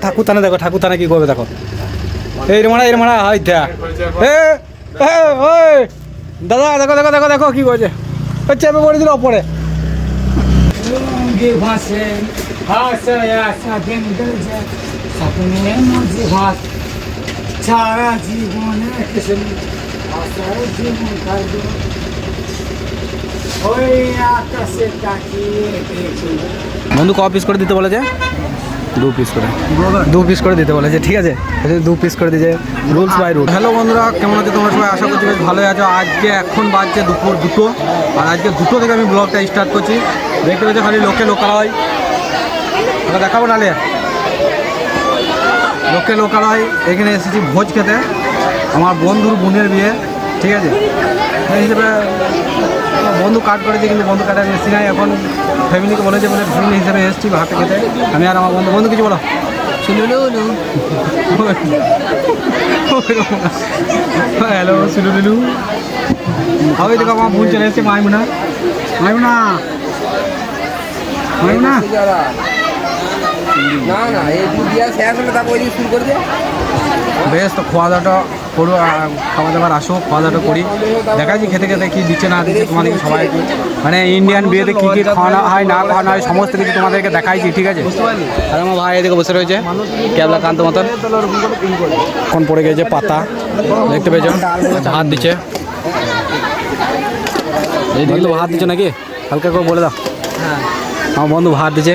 ঠাকুর থানা দেখো, ঠাকুর থানা কি করবে দেখো। এই মারা হাইটা দাদা, দেখো দেখো দেখো দেখো কি করছে, চেপে পড়ে দিল ওপরে। বন্ধু ক পিস করে দিতে বলেছে? 2 পিস করে, 2 পিস করে দিতে বলেছে, ঠিক আছে 2 পিস করে দিয়েছে, রুলস বাই রুল। হ্যালো বন্ধুরা, কেমন আছে তোমরা সবাই? আশা করছি বেশ ভালোই আছো। আজকে এখন বাজছে দুপুর 2টো, আর আজকে 2টো থেকে আমি ব্লগটা স্টার্ট করছি। দেখতে পেয়েছো খালি লোকালয়, ওটা দেখাবো নালে লোকালয়। এখানে এসেছি ভোজ খেতে, আমার বন্ধুর বোনের বিয়ে, ঠিক আছে। সেই হিসেবে বন্ধু কাট করেছে, কিন্তু বন্ধু কাটা এসেছি নাই এখন। ফ্যামিলিকে বলেছে বলে ফ্যামিলি হিসেবে এসেছি ভাত খেতে আমি আর আমার বন্ধু কিছু বলো। হ্যালো সুলুলু, হবে দেখো আমার বোন চলে এসেছে, মাইমুনা। বেশ, তো খাওয়া দাওয়াটা করো, খাওয়া দাওয়ার আসো, খাওয়া দাওয়াটা করি, দেখাচ্ছি খেতে খেতে কী দিচ্ছে না দিচ্ছে তোমাদেরকে সবাইকে। মানে ইন্ডিয়ান বিয়েতে কী কী খাওয়ানো হয় না খাওয়ানো হয় সমস্ত কিছু তোমাদেরকে দেখাইছি, ঠিক আছে। আর আমার ভাই এদিকে বসে রয়েছে ক্যাবলা কান্ত মতন, এখন পড়ে গেছে পাতা, দেখতে পেয়েছ ভাত দিচ্ছে। এই বন্ধু ভাত দিচ্ছে নাকি হালকা করে বলে দাও। আমার বন্ধু ভাত দিচ্ছে।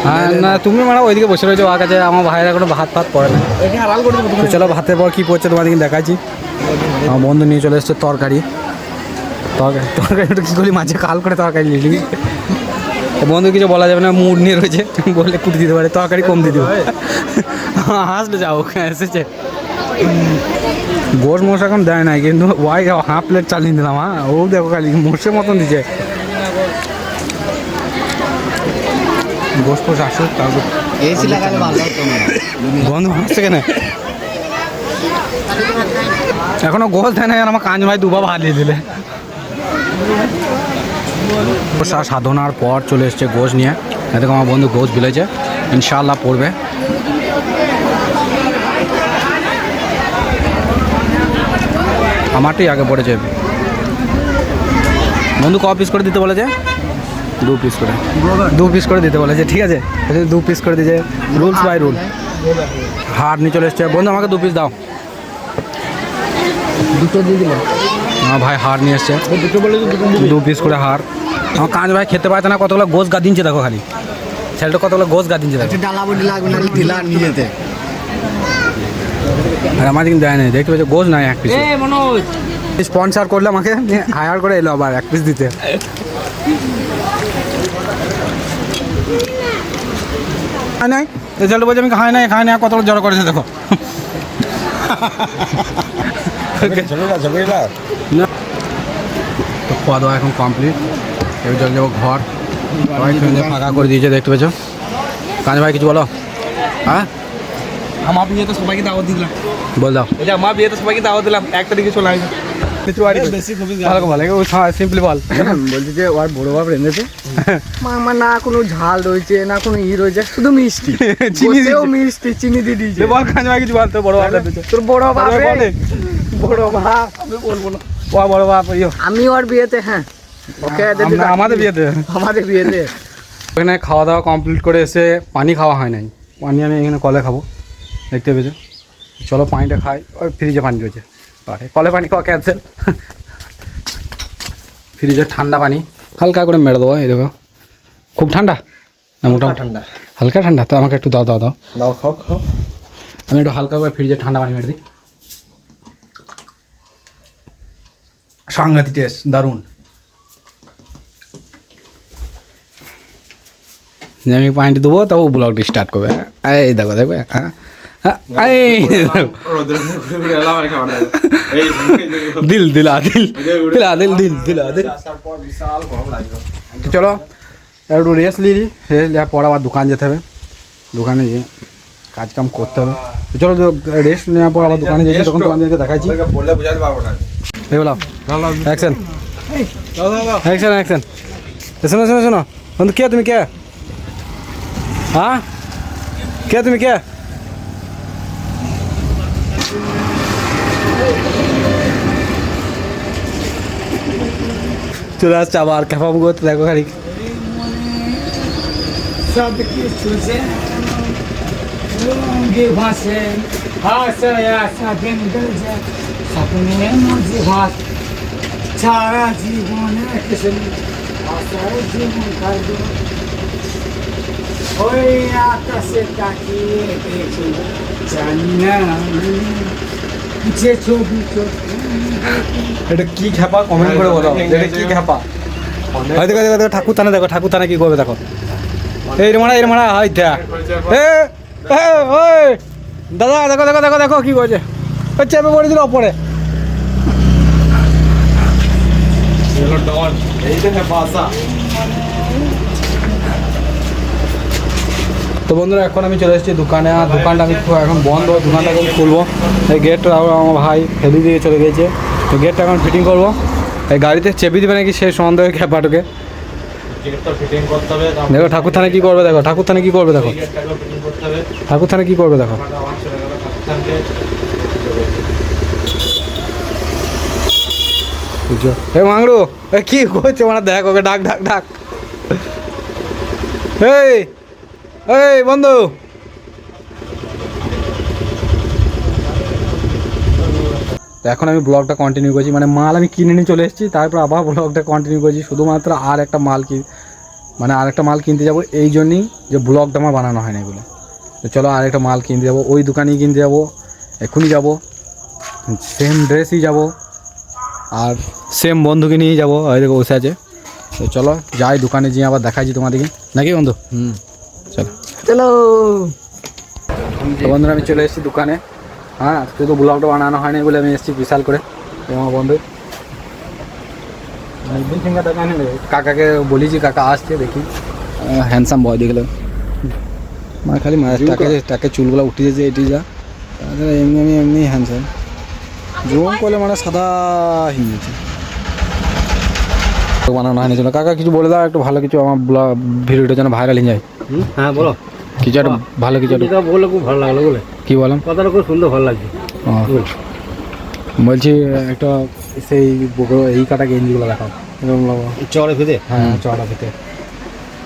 হ্যাঁ না, তুমি মানে ওইদিকে বসে রয়েছো ওর কাছে, আমার ভাইয়েরা কোনো ভাত পড়ে না। চলো ভাতের পর কী পড়ছে তোমাদেরকে দেখাচ্ছি। আমার বন্ধু নিয়ে চলে এসছে তরকারি একটু কী করি মাঝে কাল করে তরকারি নিয়ে নিবি। বন্ধু কিছু বলা যাবে না, মুড নিয়ে রয়েছে, বললে কুটি দিতে পারে, তরকারি কম দিয়ে দেবো। হাসলে যাও, এসেছে গোশ মোষ এখন দেয় নাই, কিন্তু ওয়াই হাফ প্লেট চালিয়ে দিলাম। হ্যাঁ ও দেখো খালি মোষের মতন দিচ্ছে। গোশ ফোস আসুক তারপর বন্ধু হাসছে কেন? এখনো গোশ দেয় না, আমার কাঞ্জ ভাই দুবার ভাত দিয়ে দিলে। সাধনার পর চলে এসছে গোশ নিয়ে, এদিকে আমার বন্ধু গোশ বিলেছে, ইনশাআল্লাহ পড়বে। আমারটাই আগে পড়েছে। বন্ধু ক পিস করে দিতে বলেছে? 2 পিস করে, 2 পিস করে দিতে বলেছে, ঠিক আছে 2 পিস করে দিয়েছে, রুলস বাই রুল। হাড় নিয়ে চলে এসছে। বন্ধু আমাকে 2 পিস দাও। দুটো দিয়ে দিল। আমার ভাই হাড় নিয়ে এসছে, 2 পিস করে হাড়। আমার কাঁচ ভাই খেতে পারছে না, কতগুলো গোশ গা দিনছে দেখো, খালি ছেলেটা কতগুলো গোশ গা দিনছে দেখো। আর আমার কিন্তু দেয় নাই, দেখতে পাচ্ছ গোশ নাই এক পিস। স্পন্সার করলে আমাকে হায়ার করে এলো আবার 1 পিস দিতে। নাই রেজাল্ট বলছে আমি খাই নাই কতগুলো জড়ো করেছে দেখো। তো খাওয়া দাওয়া এখন কমপ্লিট, এবার চলে যাবো ঘর। ফাঁকা করে দিয়েছে দেখতে পেয়েছো। কাজ ভাই কিছু বলো। হ্যাঁ আমার বিয়েতে সবাইকে দাওয়াত দিলাম, বল দাও। এটা আমার বিয়েতে সবাইকে দাওয়াত দিলাম, 1 তারিখে চলে আসবে। সিম্পলি বল। বলছি যে ওর বড় বাপ রেঁধেছে, আমার না কোনো ঝাল রয়েছে না কোনো রয়েছে, শুধু মিষ্টি, মিষ্টি চিনি দিয়ে দিয়েছে। বল কাজ ভাই কিছু বল, তোর বড় বাপ তোর বড় বাপ বড় বাপ আমি বলবো না, ও বড় বাপ আমি ওর বিয়েতে। হ্যাঁ ওকে আমাদের বিয়েতে ওখানে খাওয়া দাওয়া কমপ্লিট করে এসে পানি খাওয়া হয় নাই, পানি আমি এখানে কলে খাবো দেখতে পেয়েছো। চলো পানিটা খাই, ওই ফ্রিজে পানি রয়েছে, কলে পানি খাওয়া ক্যান্সেল। ফ্রিজের ঠান্ডা পানি হালকা করে মেরে দেবো। এই দেখো খুব ঠান্ডা না মোটামুটি ঠান্ডা, হালকা ঠান্ডা, তো আমাকে একটু দাও খাও। আমি একটু হালকা করে ফ্রিজের ঠান্ডা পানি মেরে দিই। সাংঘাতিক টেস্ট, দারুণ। আমি পানিটা দেবো তাও ব্লগটি স্টার্ট করবে। এই দেখো দেখবে, হ্যাঁ চলো একটু রেস্ট নিই, রেস্ট নেওয়ার পর আবার দোকান যেতে হবে, দোকানে গিয়ে কাজ কাম করতে হবে। চলো রেস্ট নেওয়ার পর আবার দোকানে যেতে, তখন তোমাদেরকে দেখাচ্ছি। অ্যাকশন শোনো বন্ধু, কে তুমি কে? হ্যাঁ কে তুমি কে? চলে আসছে আবার খেপাবো করতে, দেখো খালি সব কিছু লঙ্গি ভাসে ভাসে সাথে গেছে স্বপ্নে মজি ভাস সারা জীবনে কিছু আসার জীবন কাটবো ওই আকাশে তাকিয়ে দেখি জানি না যে ছবি এটা কি খেপা কমেন্ট করে বলো, এটা কি খেপা? হয় দেখো দেখো দেখো ঠাকুর থানা, দেখো ঠাকুর থানা কি করবে দেখো। এই মারা হয় দেখ, ওই দাদা দেখো দেখো দেখো দেখো কি করছে, ওই চেপে পড়ে দিল ওপরে। তো বন্ধুরা এখন আমি চলে এসেছি দোকানে, আর দোকানটা আমি এখন বন্ধ, দোকানটা এখন খুলবো। এই গেটটা আমার ভাই ফেলে দিয়ে চলে গেছে, তো গেটটা এখন ফিটিং করবো। এই গাড়িতে চেপে দিবে নাকি সেই সন্দেহ খেপাটুকে। দেখো ঠাকুর থানা কি করবে, দেখো ঠাকুর থানা কি করবে, দেখো ঠাকুর থানা কি করবে দেখো। এ মাংড়ু এ কি করছে মানে দেখ, ওকে ডাক ডাক ডাক। এই এই বন্ধু, এখন আমি ব্লগটা কন্টিনিউ করছি, মানে মাল আমি কিনে নিয়ে চলে এসেছি, তারপর আবার ব্লগটা কন্টিনিউ করছি শুধুমাত্র আর একটা মাল মানে আর একটা মাল কিনতে যাবো, এই জন্যই যে ব্লগটা আমার বানানো হয় না এগুলো। তো চলো আর একটা মাল কিনতে যাবো, ওই দোকানেই কিনতে যাবো, এক্ষুনি যাবো, সেম ড্রেসই যাবো, আর সেম বন্ধুকে নিয়েই যাবো, ওই দেখো বসে আছে। তো চলো যাই দোকানে গিয়ে আবার দেখাচ্ছি তোমাদেরকে, নাকি বন্ধু? চলো চলো। তো বন্ধুরা আমি চলে এসেছি দোকানে, হ্যাঁ আজকে তো ব্লগটা বানানো হয়নি বলে আমি এসেছি বিশাল করে আমার বন্ধু। একদিন ফিঙ্গার দোকান কাকাকে বলেছি, কাকা আসছে দেখি, হ্যান্ডসাম বয় দেখলো, মানে খালি টাকে চুলগুলো উঠে যেছে এটি যা, তাছাড়া এমনি হ্যান্ডসাম জুম করলে মানে সাদা হিয়েছে। বানানো হয়নি, চলো কাকা কিছু বলে দাও একটু ভালো কিছু, আমার ভিডিওটা যেন ভাইরাল হয়ে যায়। হ্যাঁ বলো কিছু একটা ভালো কিছু একটা বললে খুব ভালো লাগলো বলে, কি বলেন? কথাটা খুব সুন্দর ভালো লাগছে। বলছি একটা সেই এই কাটা গেঞ্জিগুলো দেখাও, চড়ে ফিরে হ্যাঁ চড়া পেতে,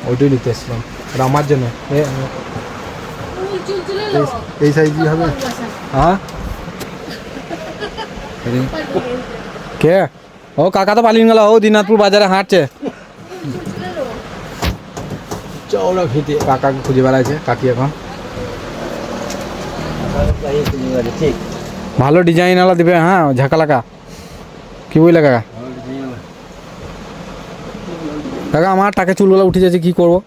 ওইটাই নিতে এসছিলাম আর আমার জন্য। এই সাইজই হবে? হ্যাঁ কে? ও কাকা তো পালিয়ে গেল, ও দিনাজপুর বাজারে হাঁটছে, চওড়া ফিতে কাকাকে খুঁজে বেড়াচ্ছে কাকি এখন। ঠিক ভালো ডিজাইনওয়ালা দিবে, হ্যাঁ ঝাঁকালাকা, কি বুঝলে কাকা? কাকা আমার টাকে চুলগুলো উঠে যাচ্ছে, কী করবো?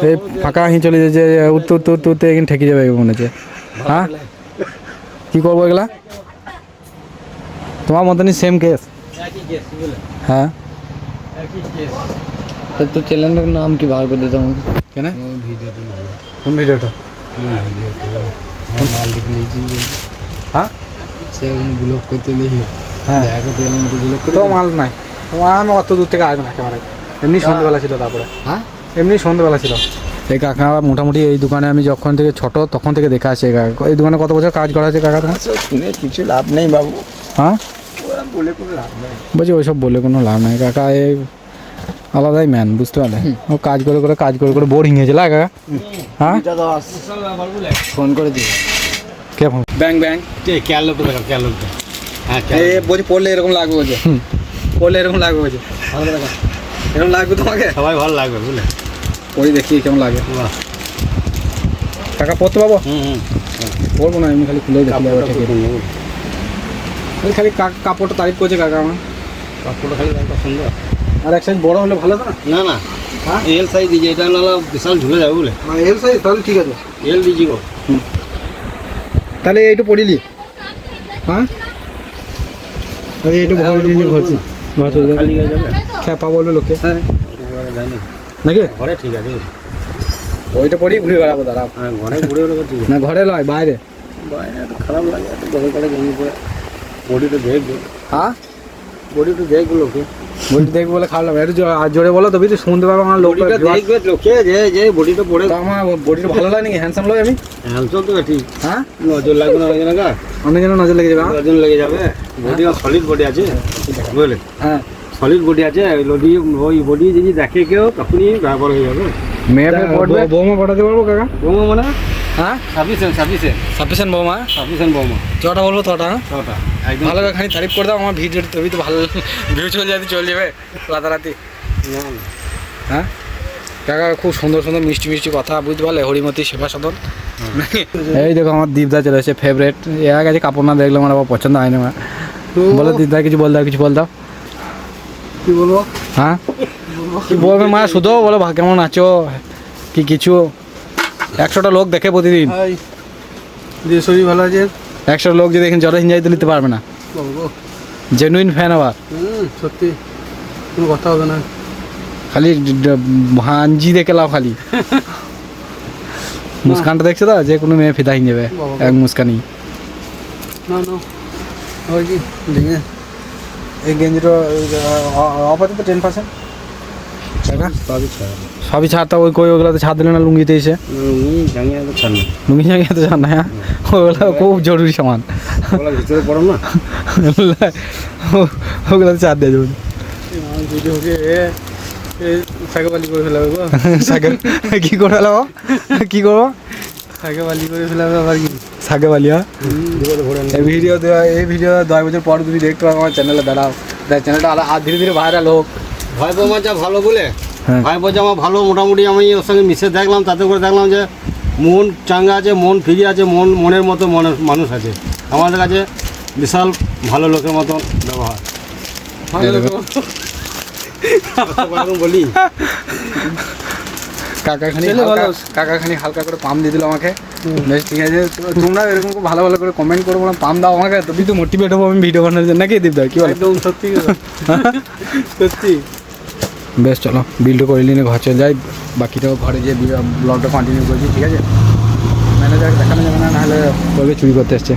এই ফাঁকা হি চলে যাচ্ছে, উত্তর উত্তর উত্তরতে এখানে ঠেকে যাবে মনে হচ্ছে। হ্যাঁ কী করবো এগুলা? তোমার মতনই সেম কেস। হ্যাঁ তো চ্যানেলের নাম কি বার করে দিতে আমাকে? কেন? কোন ভিডিওটা? হ্যাঁ ব্লগ করতে নেই, হ্যাঁ ব্লগ তো মাল নাই, তোমার আমি অত দূর থেকে আসবো না ক্যামেরা, এমনি সন্ধ্যেবেলা ছিল, তারপরে হ্যাঁ এমনি সন্ধ্যেবেলা ছিল। এই কাকা মোটামুটি এই দোকানে আমি যখন থেকে ছোট তখন থেকে দেখা আছে, এই দোকানে কত বছর কাজ করা আছে কাকা তোমার? শুনে কিছু লাভ নেই বাবু, হ্যাঁ বলে কোনো লাভ নেই। বলছি ওইসব বলে কোনো লাভ নাই, কাকা এই আলাদাই ম্যান, বুঝতে পারলে? ও কাজ করে বোরিং হয়েছে না কাকা? হ্যাঁ ফোন করে দিবে কে ফোন? ব্যাং ব্যাং কেয়ার লোকটা দেখো, কেয়ার লোকটা। হ্যাঁ বলছি পড়লে এরকম লাগবে, বলছে পড়লে এরকম লাগবে, বলছে এরকম লাগবে তোমাকে? সবাই ভালো লাগবে বুঝলে, পড়ি দেখি কেমন লাগে। বাহ টাকা পড়তে পাবো? হুম পড়বো না, এমনি খালি খুলেই দেখি খালি কাপড়টা তারিফ করছে কাকা আমার, কাপড়টা খালি একটা সুন্দর। আর এক সাইজ বড় হলে ভালো তো না? না না হ্যাঁ এল সাইজ দিয়েছে, এটা নাহলে বিশাল ঝুলে যাবে বুঝলে, এল সাইজ তাহলে ঠিক আছে, এল দিয়েছি গো। তাহলে এইটু পড়িলি, হ্যাঁ আরে এইটু ভয় দিয়ে ঘরছি খালি হয়ে যাবে, খেপা বলবে লোকে, হ্যাঁ জানি নাকি? ঘরে ঠিক আছে, ওইটা পড়ি ঘুরে বেড়াবো, দাঁড়াও। হ্যাঁ ঘরে ঘুরে হলে ঠিক আছে, না ঘরে নয় বাইরে। বাইরে এত খারাপ লাগে, এত দখল করে গেঞ্জি পরে বডি তো দেখবে, হ্যাঁ বডি তো দেখবে লোকে। বডি দেখবো বলে খারাপ লাগে, একটু জোরে বলো তবে তো শুনতে পাবো আমার লোকটা। দেখবে লোকে যে বডিটা পড়ে আমার বডিটা ভালো লাগে নাকি, হ্যান্ডসাম লাগে আমি? হ্যালচল তো ঠিক হ্যাঁ, নজর লাগবে না অনেক জায়গা অনেক যেন নজর লেগে যাবে। নজর লেগে যাবে। বডি সলিড বডি আছে বুঝলে, হ্যাঁ, সলিড বডি আছে। ওই বডি যদি দেখে কেউ তখনই ব্যবহার হয়ে যাবে। মেয়ে পড়বে, বৌমা পড়াতে পারবো কাকা? বৌমা মানে হ্যাঁ, সাফিসিয়েন্ট বৌমা। বৌমা ছটা বলবো ছটা? হ্যাঁ, ছটা একদম। ভালো করে খানি তারিফ করে দাও আমার ভিডিও, তবে তো ভালো ভিউ চলে যাবে রাতারাতি। না, না। হ্যাঁ কাকা, খুব সুন্দর সুন্দর মিষ্টি মিষ্টি কথা, বুঝতে পারলে, হরিমতি সেবা সদন। এই দেখো আমার দীপদা চলে এসেছে, ফেভারেট। এর কাছে কাপড় না দেখলে আমার আবার পছন্দ হয় না। বলো দীপদা, কিছু বল দাও, কিছু বল দাও। কি বলবো? হ্যাঁ, কি বলবে মা? শুধু বলো কেমন আছো কি কিছু। 100টা লোক দেখে প্রতিদিন, যে শরীর ভালো আছে 100 লোক যদি এখানে জলে হিঞ্জাইতে নিতে পারবে না। বলবো। জেনুইন ফ্যান আবার, সত্যি কোনো কথা হবে না। খালি ভাঞ্জি দেখে লাও খালি। মুস্কানটা দেখছো তো, যে কোনো মেয়ে ফিদা হয়ে যাবে এক মুস্কানি। না না ওই কি দেখে এই গেঞ্জিটা আপাতত 10%। সবই ছাড়তা, ওই কই ওগুলোতে ছাড় দিলে না লুঙ্গিতে এসে। লুঙ্গি জায়গায় তো ছাড় না, হ্যাঁ ওগুলো খুব জরুরি সামান। ভিতরে পড়ো না ওগুলোতে ছাড় দিয়ে যাবে। ভিডিওকে সাইকেবালি করে ফেলাবে গো। সাইকেল কি করে ফেলাবো, কি করবো? সাইকেবালি করে ফেলাবে আবার কি সাগে বালিয়া। এই ভিডিও 10 বছর পর তুমি দেখতে পাবো আমার চ্যানেলে। দাঁড়াও, চ্যানেলটা ধীরে ধীরে ভাইরাল হোক। ভাই বোমা যা ভালো বলে, হ্যাঁ। ভাই বোঝা আমার ভালো। মোটামুটি আমি ওর সঙ্গে মিশে দেখলাম, তাতে করে দেখলাম যে মন চাঙ্গা আছে, মন ফ্রি আছে, মনের মতো মানুষ আছে। আমাদের কাছে বিশাল ভালো লোকের মতন ব্যবহার। বলি কাকাখানি হালকা করে পাম দিয়ে দিল আমাকে। বেশ ঠিক আছে, তোমরা এরকম খুব ভালো ভালো করে কমেন্ট করবো না, পাম দাও আমাকে, তবে তো মোটিভেট হবো আমি ভিডিও বানানোর জন্য, নাকি দীপ দা? কি বল? একদম সত্যি সত্যি। বেশ চলো, বিলটা করে নিয়ে ঘর চলে যাই, বাকিটাও ঘরে যেয়ে ব্লগটা কন্টিনিউ করছি, ঠিক আছে? ম্যানেজার দেখানো যাবে না, নাহলে করবে চুরি করতে এসছে।